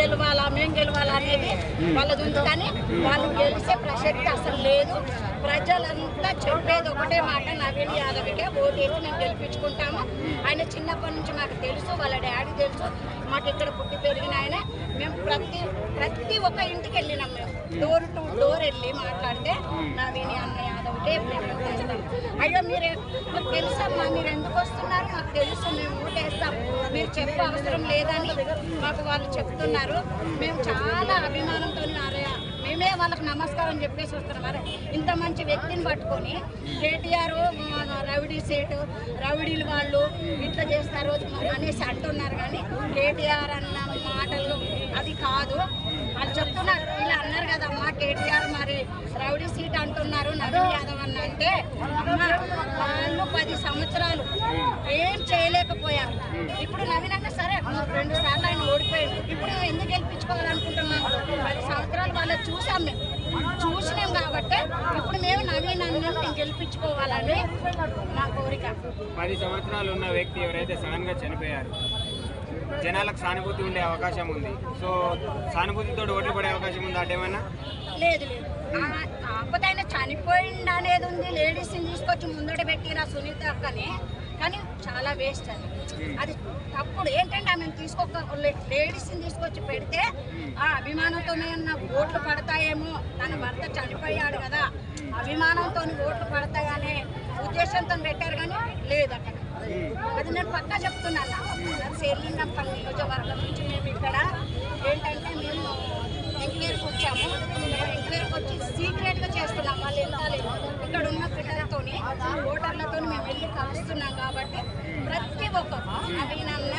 గెలవాలా మేము గెలవాలా అనేది వాళ్ళది ఉంది. కానీ వాళ్ళు గెలిచే ప్రసక్తి అసలు లేదు. ప్రజలంతా చెప్పేది ఒకటే మాట, నవీన్ యాదవ్కే ఓటేసి మేము గెలిపించుకుంటాము. ఆయన చిన్నప్పటి నుంచి మాకు తెలుసు, వాళ్ళ డాడీ తెలుసు, మాకు ఇక్కడ పుట్టి పెరిగిన ఆయన. మేము ప్రతి ఒక్క ఇంటికి వెళ్ళినాం. మేము డోర్ టు డోర్ వెళ్ళి మాట్లాడితే నవీన్ అన్న యాదవ్కే మేము చేస్తాం. అయ్యో మాకు తెలుసమ్మా, మీరు ఎందుకు వస్తున్నారు, మాకు తెలుసు, మేము ఓటేస్తాం, మీరు చెప్పే అవసరం లేదని మాకు వాళ్ళు చెప్తున్నారు. మేము చాలా అభిమానంతో మేమే వాళ్ళకి నమస్కారం చెప్పేసి వస్తున్నాం. అరే ఇంత మంచి వ్యక్తిని పట్టుకొని కేటీఆర్ రౌడీ సేటు రౌడీలు వాళ్ళు ఇట్లా చేస్తారు అనేసి అంటున్నారు. కానీ కేటీఆర్ అన్న మాటలు అది కాదు. వాళ్ళు చెప్తున్నారు, ఇలా అన్నారు కదమ్మా కేటీఆర్ మరి రౌడీ సీట్ అంటున్నారు నవీన్ యాదవ్ అన్న అంటే, అమ్మ వాళ్ళు 10 సంవత్సరాలు ఏం చేయలేకపోయారు. ఇప్పుడు నవీన్ అన్న సరే 2 సార్లు ఆయన ఓడిపోయాడు. ఇప్పుడు ఎందుకు గెలిపించుకోవాలనుకుంటున్నాం? 10 సంవత్సరాలు వాళ్ళు చూసినాం కాబట్టి ఇప్పుడు మేము నవీన్ అన్నను మేము గెలిపించుకోవాలని మా కోరిక. 10 సంవత్సరాలు ఉన్న వ్యక్తి ఎవరైతే సడన్ గా చనిపోయారు, జనాలకు సానుభూతి ఉండే అవకాశం ఉంది. సో సానుభూతితో ఓట్లు పడే అవకాశం ఉంది అటేమన్నా? లేదు కాకపోతే ఆయన చనిపోయింది అనేది ఉంది. లేడీస్ని తీసుకొచ్చి ముందట పెట్టిన సునీత అక్కని, కానీ చాలా వేస్ట్ అది తప్పుడు. ఏంటంటే ఆమెను లేడీస్ని తీసుకొచ్చి పెడితే ఆ అభిమానంతోనే ఉన్న ఓట్లు పడతాయేమో, తన భర్త చనిపోయాడు కదా అభిమానంతో ఓట్లు పడతాయనే ఉద్దేశంతో పెట్టారు. కానీ లేదు అక్కడ. అది నేను పక్కా చెప్తున్నాను. సేలింగంపల్లి నియోజకవర్గం నుంచి మేము ఇక్కడ ఏంటంటే మేము ఎంక్వైరీకి వచ్చాము. ఎంక్వైరీకి వచ్చి సీక్రెట్గా చేస్తున్నాం. వాళ్ళు వెళ్తాలేదు, ఇక్కడ ఉన్న పిల్లలతో ఓటర్లతో మేము వెళ్ళి కలుస్తున్నాం. కాబట్టి ప్రతి ఒక్కరు నవీన్ అన్న